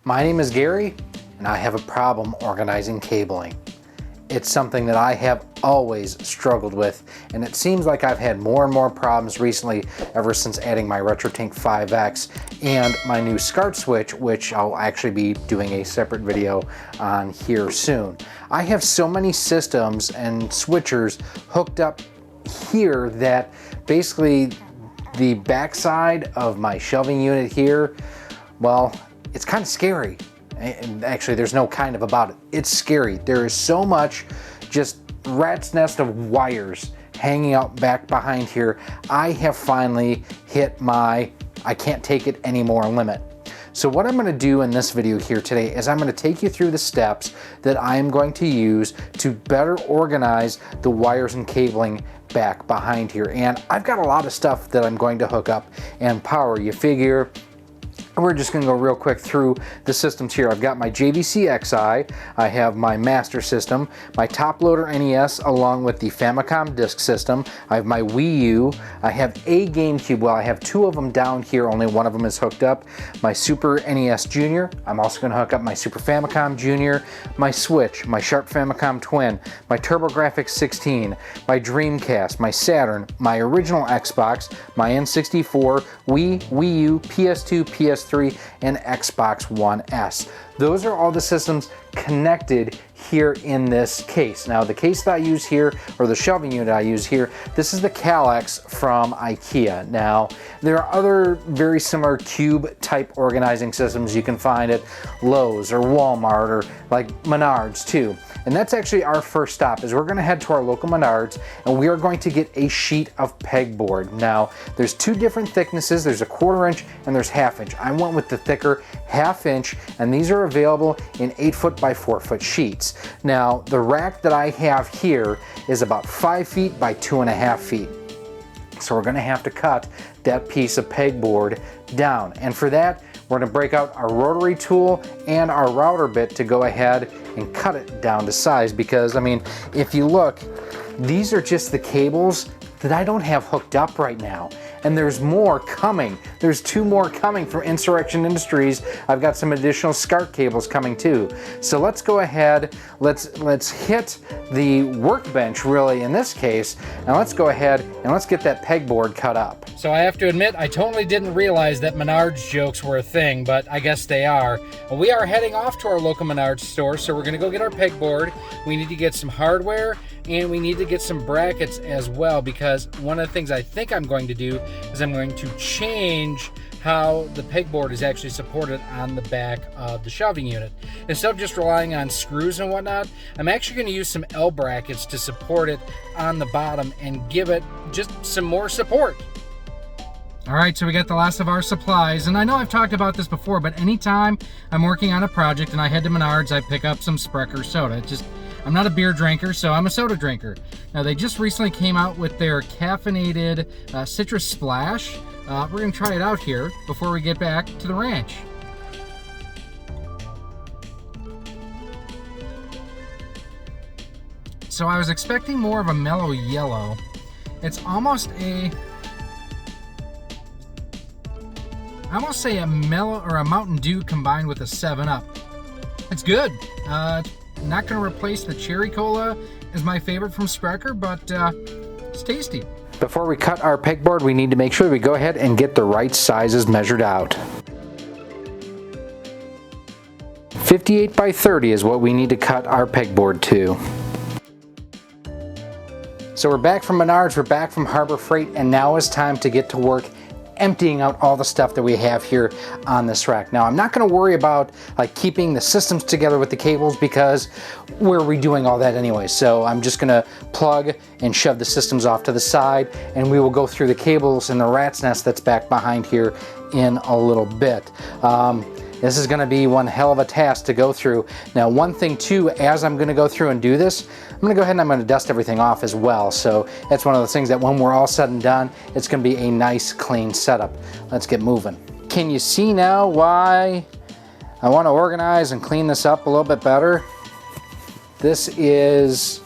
My name is Gary, and I have a problem organizing cabling. It's something that I have always struggled with, and it seems like I've had more and more problems recently ever since adding my RetroTink 5X and my new SCART switch, which I'll actually be doing a separate video on here soon. I have so many systems and switchers hooked up here that basically the backside of my shelving unit here, well, it's kind of scary. And actually, there's no kind of about it. It's scary. There is so much just rat's nest of wires hanging out back behind here. I have finally hit my I can't take it anymore limit. So what I'm going to do in this video here today is I'm going to take you through the steps that I'm going to use to better organize the wires and cabling back behind here. And I've got a lot of stuff that I'm going to hook up and power. You figure we're just going to go real quick through the systems here. I've got my JVC XI, I have my master system, my top loader NES along with the Famicom disk system, I have my Wii U, I have a GameCube, well I have two of them down here, only one of them is hooked up, my Super NES Junior, I'm also going to hook up my Super Famicom Junior, my Switch, my Sharp Famicom Twin, my TurboGrafx 16, my Dreamcast, my Saturn, my original Xbox, my N64, Wii U, PS2, PS3, and Xbox One S. Those are all the systems connected here in this case. Now the case that I use here, or the shelving unit I use here, this is the Kallax from IKEA. Now there are other very similar cube type organizing systems you can find at Lowe's or Walmart or like Menards too. And that's actually our first stop, is we're going to head to our local Menards and we are going to get a sheet of pegboard. Now there's two different thicknesses, there's a 1/4 inch and there's 1/2 inch. I went with the thicker 1/2 inch, and these are available in 8 foot by 4 foot sheets. Now the rack that I have here is about 5 feet by 2.5 feet. So we're going to have to cut that piece of pegboard down, and for that we're going to break out our rotary tool and our router bit to go ahead and cut it down to size, because I mean, if you look, these are just the cables that I don't have hooked up right now. And there's more coming. There's 2 more coming from Insurrection Industries. I've got some additional SCART cables coming too. So let's go ahead, let's hit the workbench really in this case, and let's go ahead and let's get that pegboard cut up. So I have to admit, I totally didn't realize that Menards jokes were a thing, but I guess they are. We are heading off to our local Menards store, so we're gonna go get our pegboard. We need to get some hardware, and we need to get some brackets as well, because one of the things I think I'm going to do is I'm going to change how the pegboard is actually supported on the back of the shelving unit. Instead of just relying on screws and whatnot, I'm actually going to use some L brackets to support it on the bottom and give it just some more support. All right, so we got the last of our supplies, and I know I've talked about this before, but anytime I'm working on a project and I head to Menards, I pick up some Sprecher soda. I'm not a beer drinker, so I'm a soda drinker. Now, they just recently came out with their caffeinated citrus splash. We're gonna try it out here before we get back to the ranch. So I was expecting more of a mellow yellow. It's almost I almost say a mellow or a Mountain Dew combined with a 7-Up. It's good. Not going to replace the Cherry Cola as my favorite from Sprecher, but it's tasty. Before we cut our pegboard, we need to make sure we go ahead and get the right sizes measured out. 58 by 30 is what we need to cut our pegboard to. So we're back from Menards, we're back from Harbor Freight, and now it's time to get to work emptying out all the stuff that we have here on this rack. Now I'm not going to worry about like keeping the systems together with the cables, because we're redoing all that anyway. So I'm just going to plug and shove the systems off to the side, and we will go through the cables and the rat's nest that's back behind here in a little bit. This is going to be one hell of a task to go through. Now one thing too, as I'm going to go through and do this, I'm going to go ahead and I'm going to dust everything off as well. So that's one of those things that when we're all said and done, it's going to be a nice clean setup. Let's get moving. Can you see now why I want to organize and clean this up a little bit better? This is,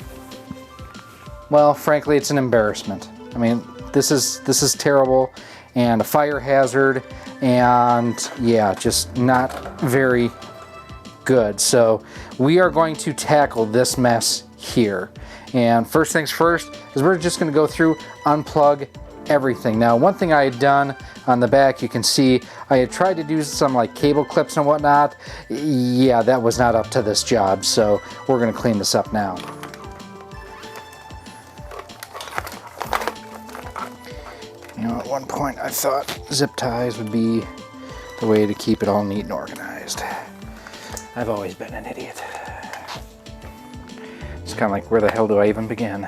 well, frankly, it's an embarrassment. I mean, this is terrible. and a fire hazard, and yeah, just not very good. So we are going to tackle this mess here. And first things first is we're just going to go through, unplug everything. Now, one thing I had done on the back, you can see I had tried to do some like cable clips and whatnot. Yeah, that was not up to this job, so we're going to clean this up now. You know, at one point I thought zip ties would be the way to keep it all neat and organized. I've always been an idiot. It's kind of like, where the hell do I even begin?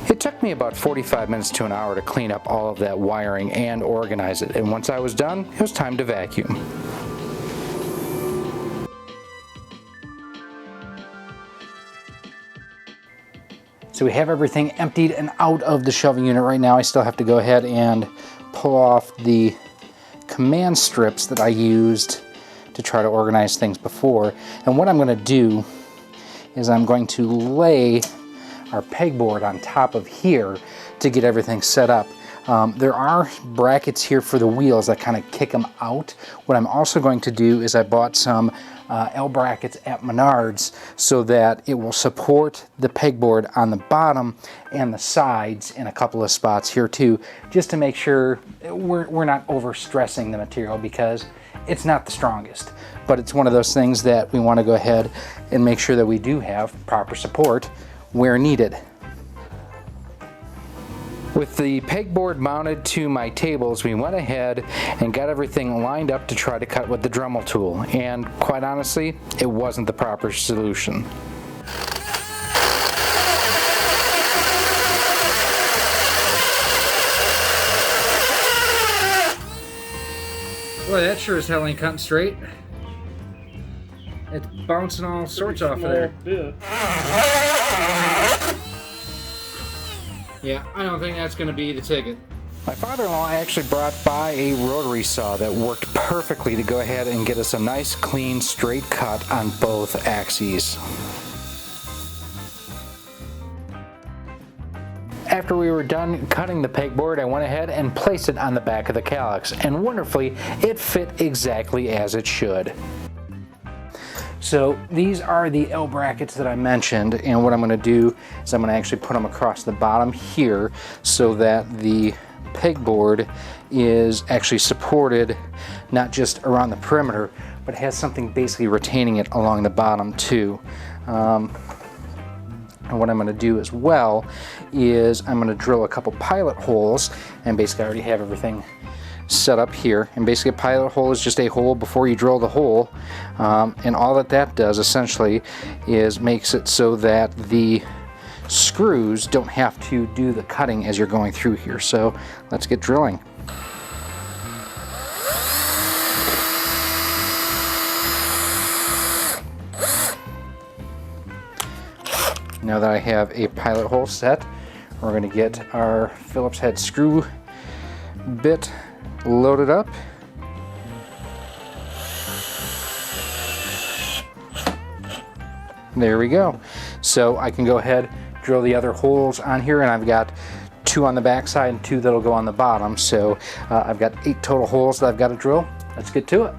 It took me about 45 minutes to an hour to clean up all of that wiring and organize it, and once I was done, it was time to vacuum. So we have everything emptied and out of the shelving unit right now. I still have to go ahead and pull off the command strips that I used to try to organize things before. And what I'm going to do is I'm going to lay our pegboard on top of here to get everything set up. There are brackets here for the wheels that kind of kick them out. What I'm also going to do is I bought some L brackets at Menards so that it will support the pegboard on the bottom and the sides in a couple of spots here too, just to make sure we're not over stressing the material, because it's not the strongest, but it's one of those things that we want to go ahead and make sure that we do have proper support where needed. With the pegboard mounted to my tables, we went ahead and got everything lined up to try to cut with the Dremel tool, and quite honestly, it wasn't the proper solution. Boy, that sure as hell ain't cutting straight. It's bouncing all sorts off of there. Yeah, I don't think that's going to be the ticket. My father-in-law actually brought by a rotary saw that worked perfectly to go ahead and get us a nice, clean, straight cut on both axes. After we were done cutting the pegboard, I went ahead and placed it on the back of the calyx, and wonderfully, it fit exactly as it should. So these are the L brackets that I mentioned, and what I'm going to do is I'm going to actually put them across the bottom here so that the pegboard is actually supported not just around the perimeter, but has something basically retaining it along the bottom too. And what I'm going to do as well is I'm going to drill a couple pilot holes, and basically I already have everything set up here, and basically a pilot hole is just a hole before you drill the hole, and all that does essentially is makes it so that the screws don't have to do the cutting as you're going through here. So let's get drilling. Now that I have a pilot hole set, we're going to get our Phillips head screw bit loaded up. There we go. So I can go ahead, drill the other holes on here, and I've got 2 on the back side and 2 that'll go on the bottom. So I've got 8 total holes that I've got to drill. Let's get to it.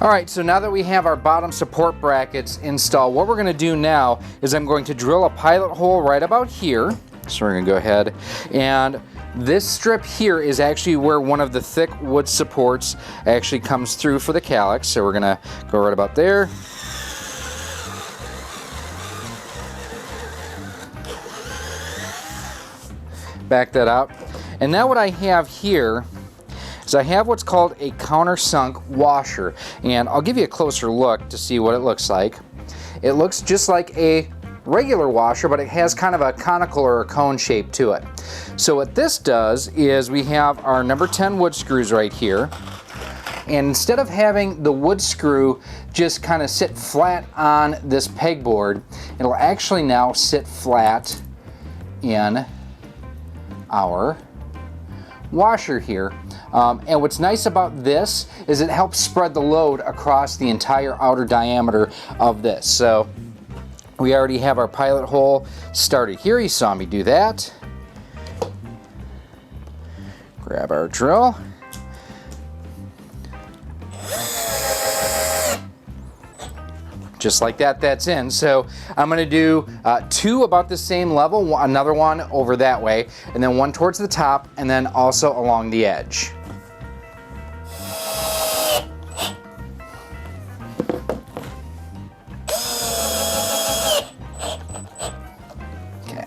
Alright, so now that we have our bottom support brackets installed, what we're going to do now is I'm going to drill a pilot hole right about here. So we're going to go ahead, and this strip here is actually where one of the thick wood supports actually comes through for the calyx. So we're going to go right about there. Back that up. And now what I have here is I have what's called a countersunk washer, and I'll give you a closer look to see what it looks like. It looks just like a regular washer, but it has kind of a conical or a cone shape to it. So what this does is we have our number 10 wood screws right here, and instead of having the wood screw just kind of sit flat on this pegboard, it'll actually now sit flat in our washer here. And what's nice about this is it helps spread the load across the entire outer diameter of this. So we already have our pilot hole started here. You saw me do that. Grab our drill. Just like that, that's in. So I'm gonna do 2 about the same level, another one over that way, and then 1 towards the top, and then also along the edge. Okay.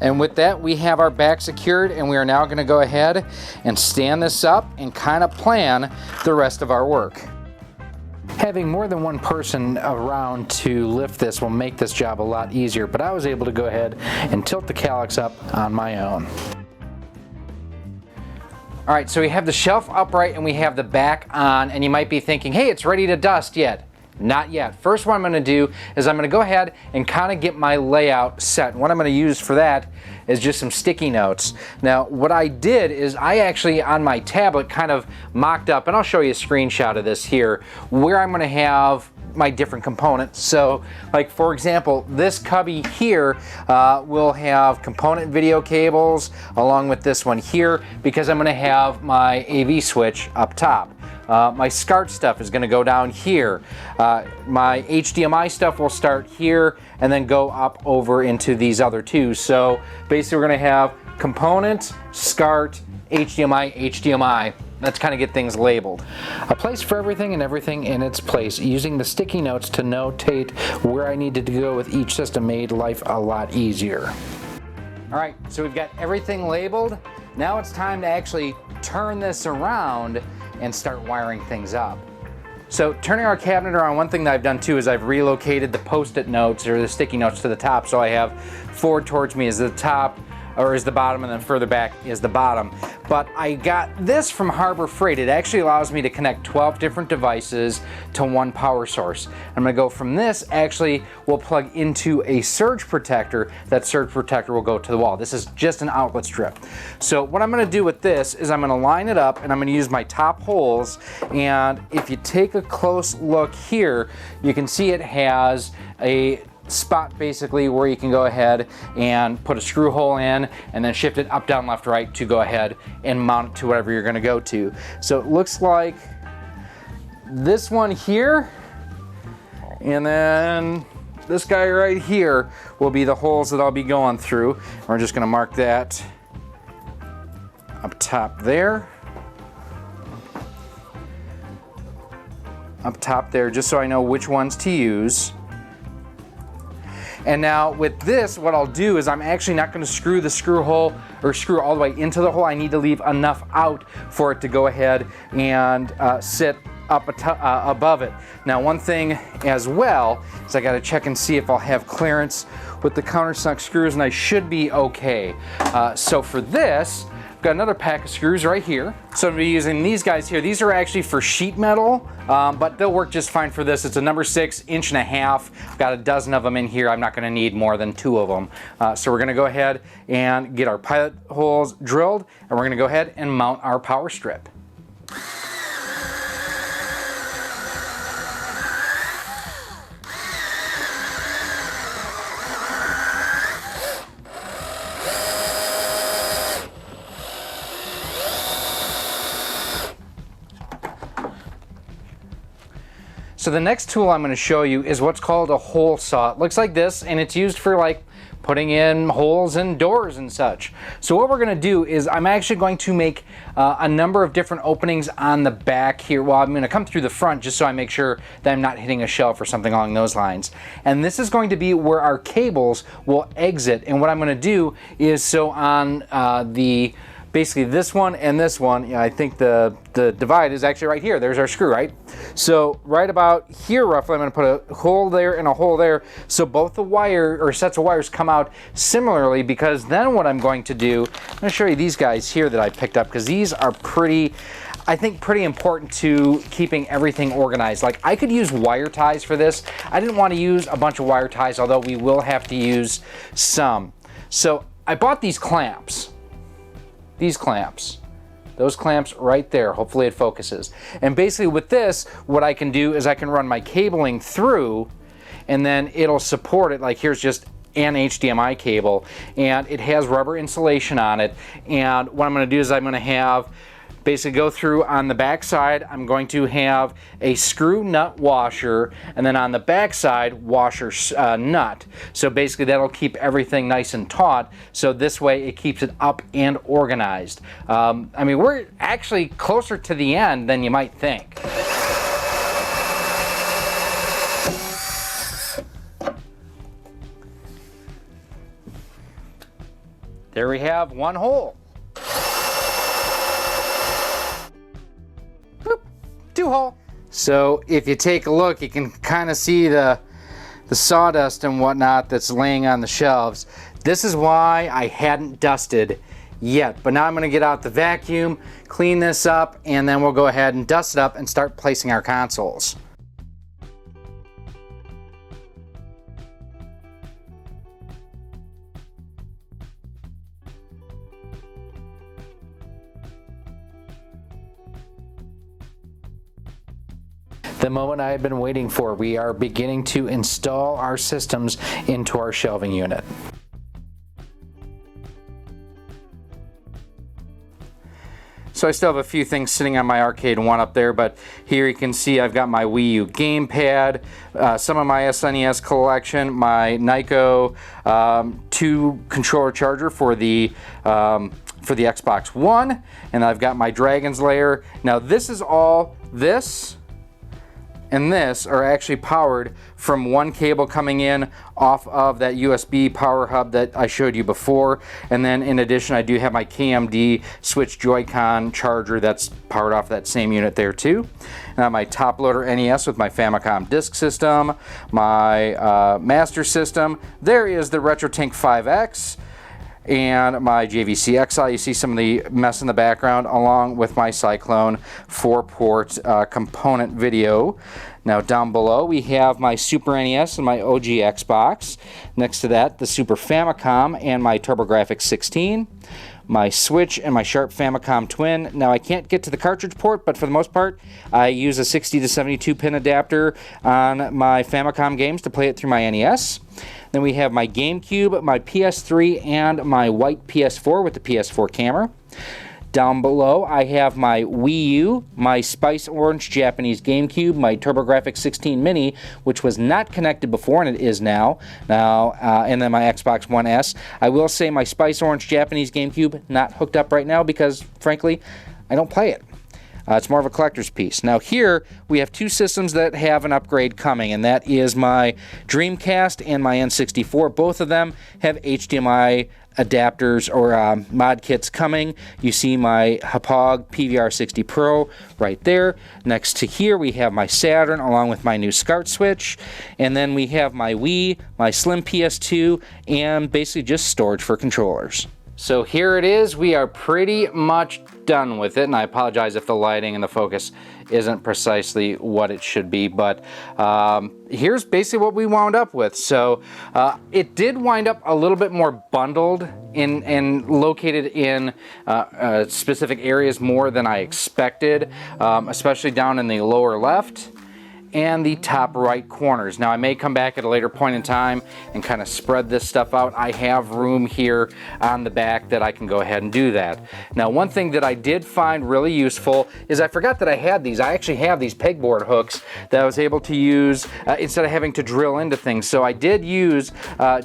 And with that, we have our back secured, and we are now gonna go ahead and stand this up and kind of plan the rest of our work. Having more than one person around to lift this will make this job a lot easier, but I was able to go ahead and tilt the calyx up on my own. All right, so we have the shelf upright and we have the back on, and you might be thinking, hey, it's ready to dust yet. Not yet. First, what I'm going to do is I'm going to go ahead and kind of get my layout set. What I'm going to use for that is just some sticky notes. Now, what I did is I actually, on my tablet, kind of mocked up, and I'll show you a screenshot of this here, where I'm going to have my different components. So, like for example, this cubby here will have component video cables along with this one here, because I'm going to have my AV switch up top. My SCART stuff is going to go down here. My HDMI stuff will start here and then go up over into these other two. So basically we're going to have component, SCART, HDMI. Let's kind of get things labeled. A place for everything and everything in its place. Using the sticky notes to notate where I needed to go with each system made life a lot easier. All right, so we've got everything labeled. Now it's time to actually turn this around and start wiring things up. So turning our cabinet around, one thing that I've done too is I've relocated the post-it notes or the sticky notes to the top, so I have forward towards me is the top, or is the bottom, and then further back is the bottom. But I got this from Harbor Freight. It actually allows me to connect 12 different devices to one power source. I'm gonna go from this, actually we'll plug into a surge protector. That surge protector will go to the wall. This is just an outlet strip. So what I'm gonna do with this is I'm gonna line it up and I'm gonna use my top holes, and if you take a close look here, you can see it has a spot basically where you can go ahead and put a screw hole in and then shift it up, down, left, right to go ahead and mount it to whatever you're going to go to. So it looks like this one here, and then this guy right here will be the holes that I'll be going through. We're just going to mark that up top there. Up top there, just so I know which ones to use. And now with this, what I'll do is I'm actually not going to screw the screw hole or screw all the way into the hole. I need to leave enough out for it to go ahead and sit up above it. Now one thing as well is I got to check and see if I'll have clearance with the countersunk screws, and I should be okay. So for this, I've got another pack of screws right here. So I'm going to be using these guys here. These are actually for sheet metal, but they'll work just fine for this. It's a number 6, 1.5 inches. I've got a dozen of them in here. I'm not going to need more than 2 of them. So we're going to go ahead and get our pilot holes drilled, and we're going to go ahead and mount our power strip. So the next tool I'm going to show you is what's called a hole saw. It looks like this, and it's used for like putting in holes in doors and such. So what we're going to do is I'm actually going to make a number of different openings on the back here. Well, I'm going to come through the front just so I make sure that I'm not hitting a shelf or something along those lines. And this is going to be where our cables will exit. And what I'm going to do is, so on basically this one and this one, I think the divide is actually right here. There's our screw, right? So right about here roughly, I'm going to put a hole there and a hole there, so both the wire or sets of wires come out similarly, because then what I'm going to do, I'm going to show you these guys here that I picked up, because these are I think pretty important to keeping everything organized. Like I could use wire ties for this. I didn't want to use a bunch of wire ties, although we will have to use some. So I bought these clamps. these clamps. Those clamps right there, hopefully it focuses. And basically with this, what I can do is I can run my cabling through and then it'll support it. Like here's just an HDMI cable and it has rubber insulation on it. And what I'm gonna do is I'm gonna have basically go through on the back side. I'm going to have a screw nut washer, and then on the back side washer nut. So basically that'll keep everything nice and taut, so this way it keeps it up and organized. I mean, we're actually closer to the end than you might think. There we have one hole. Two hole. So if you take a look, you can kind of see the sawdust and whatnot that's laying on the shelves. This is why I hadn't dusted yet, but now I'm going to get out the vacuum, clean this up, and then we'll go ahead and dust it up and start placing our consoles. The moment I had been waiting for, we are beginning to install our systems into our shelving unit. So I still have a few things sitting on my Arcade One up there, but here you can see I've got my Wii U gamepad, some of my SNES collection, my Nyko 2 controller charger for the Xbox One, and I've got my Dragon's Lair. Now this is all, this and this are actually powered from one cable coming in off of that USB power hub that I showed you before. And then in addition, I do have my KMD Switch Joy-Con charger that's powered off that same unit there too. And my top loader NES with my Famicom disk system, my Master System. There is the RetroTink 5X. And my JVC XL. You see some of the mess in the background, along with my Cyclone 4-port component video. Now down below we have my Super NES and my OG Xbox. Next to that, the Super Famicom and my TurboGrafx 16. My Switch and my Sharp Famicom Twin. Now I can't get to the cartridge port, but for the most part I use a 60 to 72 pin adapter on my Famicom games to play it through my NES. Then we have my GameCube, my PS3, and my white PS4 with the PS4 camera. Down below I have my Wii U, my Spice Orange Japanese GameCube, my TurboGrafx 16 Mini, which was not connected before and it is now, and then my Xbox One S. I will say my Spice Orange Japanese GameCube not hooked up right now because, frankly, I don't play it. It's more of a collector's piece. Now here we have two systems that have an upgrade coming, and that is my Dreamcast and my N64. Both of them have HDMI adapters or mod kits coming. You see my Hauppauge PVR60 Pro right there. Next to here we have my Saturn along with my new SCART switch, and then we have my Wii, my Slim PS2, and basically just storage for controllers. So here it is. We are pretty much done with it, and I apologize if the lighting and the focus isn't precisely what it should be, but here's basically what we wound up with. So it did wind up a little bit more bundled and located in specific areas more than I expected, especially down in the lower left and the top right corners. Now I may come back at a later point in time and kind of spread this stuff out. I have room here on the back that I can go ahead and do that. Now one thing that I did find really useful is I forgot that I had these. I actually have these pegboard hooks that I was able to use instead of having to drill into things. So I did use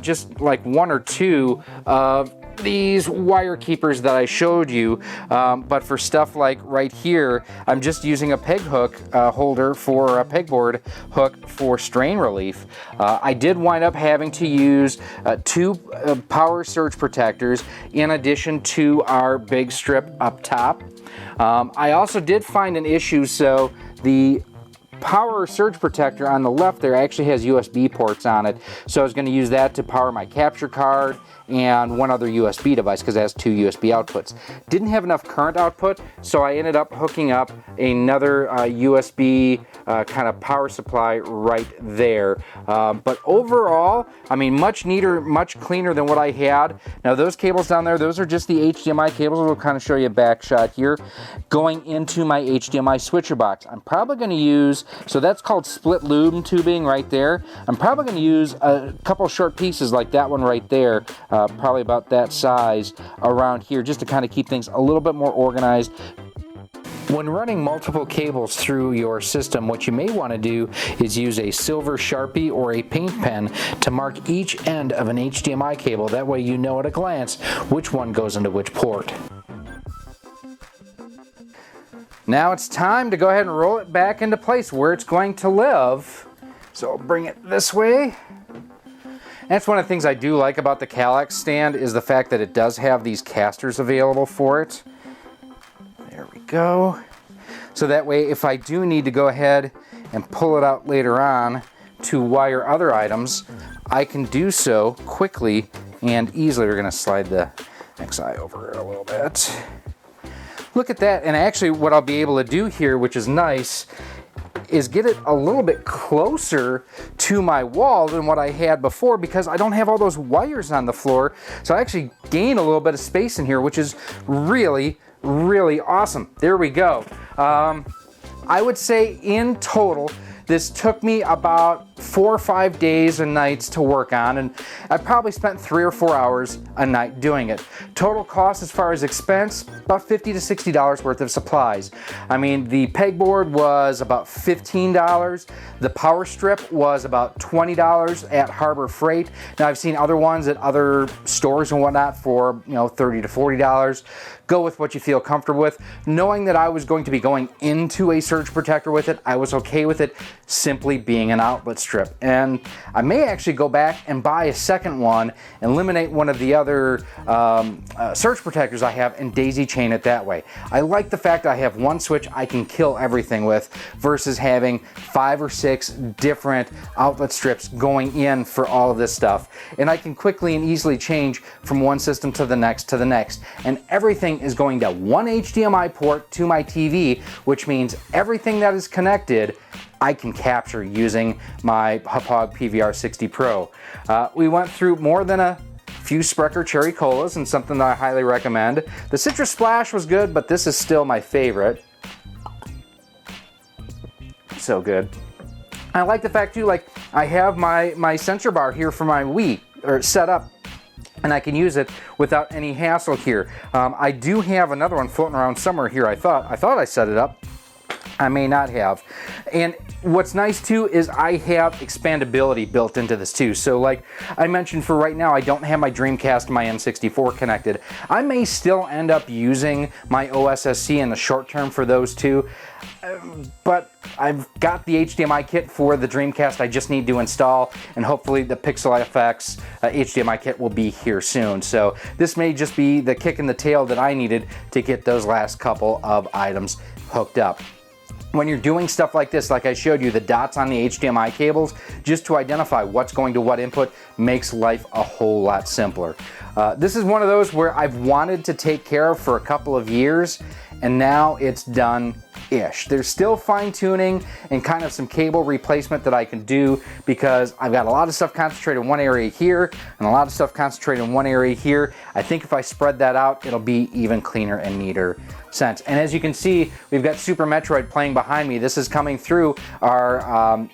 just like one or two of these wire keepers that I showed you, but for stuff like right here, I'm just using a peg hook holder for a pegboard hook for strain relief. I did wind up having to use two power surge protectors in addition to our big strip up top. I also did find an issue, so the power surge protector on the left there actually has USB ports on it, so I was going to use that to power my capture card and one other USB device because it has 2 USB outputs. Didn't have enough current output, so I ended up hooking up another USB kind of power supply right there. But overall, I mean, much neater, much cleaner than what I had. Now those cables down there, those are just the HDMI cables. We'll kind of show you a back shot here. Going into my HDMI switcher box. I'm probably going to use, so that's called split loom tubing right there. I'm probably going to use a couple short pieces like that one right there, probably about that size around here, just to kind of keep things a little bit more organized. When running multiple cables through your system, what you may want to do is use a silver Sharpie or a paint pen to mark each end of an HDMI cable. That way you know at a glance which one goes into which port. Now it's time to go ahead and roll it back into place where it's going to live. So I'll bring it this way. That's one of the things I do like about the Kallax stand is the fact that it does have these casters available for it. There we go. So that way if I do need to go ahead and pull it out later on to wire other items, I can do so quickly and easily. We're going to slide the XI over a little bit. Look at that, and actually what I'll be able to do here, which is nice, is get it a little bit closer to my wall than what I had before because I don't have all those wires on the floor. So I actually gain a little bit of space in here, which is really, really awesome. There we go. I would say in total, this took me about 4 or 5 days and nights to work on, and I probably spent 3 or 4 hours a night doing it. Total cost as far as expense, about $50 to $60 worth of supplies. I mean, the pegboard was about $15. The power strip was about $20 at Harbor Freight. Now I've seen other ones at other stores and whatnot for, you know, $30 to $40. Go with what you feel comfortable with. Knowing that I was going to be going into a surge protector with it, I was okay with it simply being an outlet strip. And I may actually go back and buy a second one, eliminate one of the other surge protectors I have, and daisy chain it that way. I like the fact that I have one switch I can kill everything with versus having 5 or 6 different outlet strips going in for all of this stuff. And I can quickly and easily change from one system to the next to the next. And everything is going to one HDMI port to my TV, which means everything that is connected I can capture using my Hauppauge PVR 60 Pro. We went through more than a few Sprecher Cherry Colas, and something that I highly recommend. The Citrus Splash was good, but this is still my favorite. So good. I like the fact too, like I have my sensor bar here for my Wii, or set up, and I can use it without any hassle here. I do have another one floating around somewhere here. I thought I set it up. I may not have. And what's nice too is I have expandability built into this too. So like I mentioned, for right now I don't have my Dreamcast and my N64 connected. I may still end up using my OSSC in the short term for those two. But I've got the HDMI kit for the Dreamcast I just need to install, and hopefully the Pixel FX HDMI kit will be here soon. So this may just be the kick in the tail that I needed to get those last couple of items hooked up. When you're doing stuff like this, like I showed you, the dots on the HDMI cables, just to identify what's going to what input makes life a whole lot simpler. This is one of those where I've wanted to take care of for a couple of years, and now it's done-ish. There's still fine-tuning and kind of some cable replacement that I can do, because I've got a lot of stuff concentrated in one area here and a lot of stuff concentrated in one area here. I think if I spread that out, it'll be even cleaner and neater sense. And as you can see, we've got Super Metroid playing behind me. This is coming through our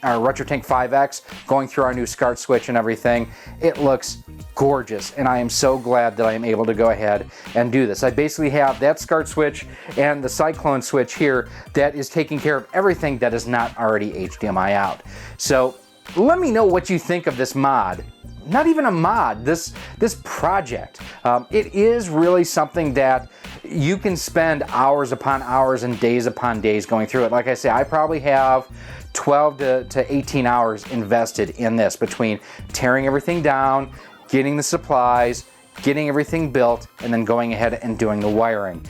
RetroTink 5X, going through our new SCART switch and everything. It looks gorgeous, and I am so glad that I am able to go ahead and do this. I basically have that SCART switch and the Cyclone switch here that is taking care of everything that is not already HDMI out. So let me know what you think of this mod. Not even a mod, this project. It is really something that you can spend hours upon hours and days upon days going through it. Like I say, I probably have 12 to 18 hours invested in this, between tearing everything down, getting the supplies, getting everything built, and then going ahead and doing the wiring.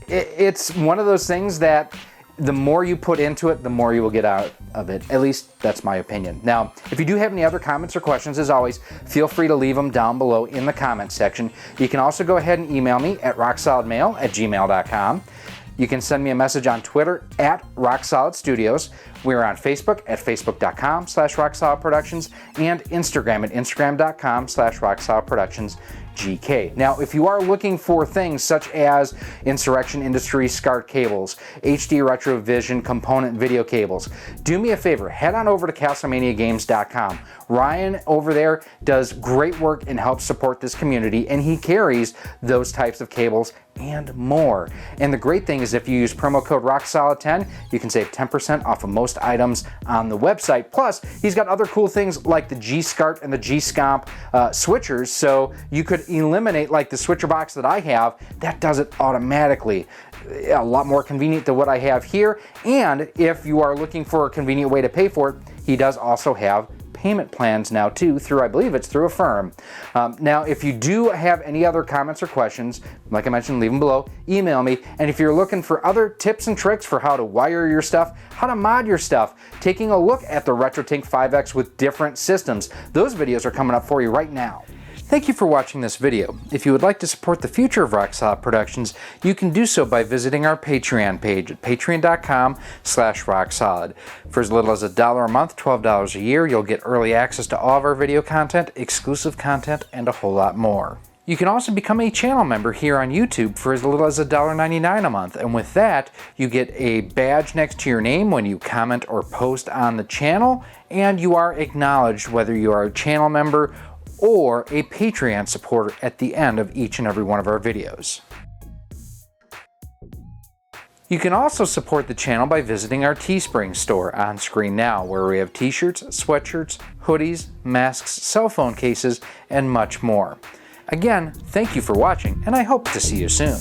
It's one of those things that the more you put into it, the more you will get out of it. At least that's my opinion. Now, if you do have any other comments or questions, as always, feel free to leave them down below in the comments section. You can also go ahead and email me at rocksolidmail@gmail.com. You can send me a message on Twitter at RockSolidStudios. We're on Facebook at facebook.com/RockSolidProductions and Instagram at Instagram.com/RockSolidProductionsGK. Now, if you are looking for things such as Insurrection Industries SCART cables, HD Retrovision component video cables, do me a favor, head on over to CastleManiaGames.com. Ryan over there does great work and helps support this community, and he carries those types of cables and more. And the great thing is if you use promo code ROCKSOLID10, you can save 10% off of most items on the website. Plus, he's got other cool things like the G-SCART and the G-SCOMP switchers, so you could eliminate like the switcher box that I have. That does it automatically. A lot more convenient than what I have here. And if you are looking for a convenient way to pay for it, he does also have payment plans now too, through, I believe it's through Affirm. Now, if you do have any other comments or questions, like I mentioned, leave them below, email me. And if you're looking for other tips and tricks for how to wire your stuff, how to mod your stuff, taking a look at the RetroTink 5X with different systems, those videos are coming up for you right now. Thank you for watching this video. If you would like to support the future of Rock Solid Productions, you can do so by visiting our Patreon page at patreon.com/rocksolid. For as little as $1 a month, $12 a year, you'll get early access to all of our video content, exclusive content, and a whole lot more. You can also become a channel member here on YouTube for as little as $1.99 a month, and with that, you get a badge next to your name when you comment or post on the channel, and you are acknowledged whether you are a channel member or a Patreon supporter at the end of each and every one of our videos. You can also support the channel by visiting our Teespring store on screen now, where we have t-shirts, sweatshirts, hoodies, masks, cell phone cases, and much more. Again, thank you for watching, and I hope to see you soon.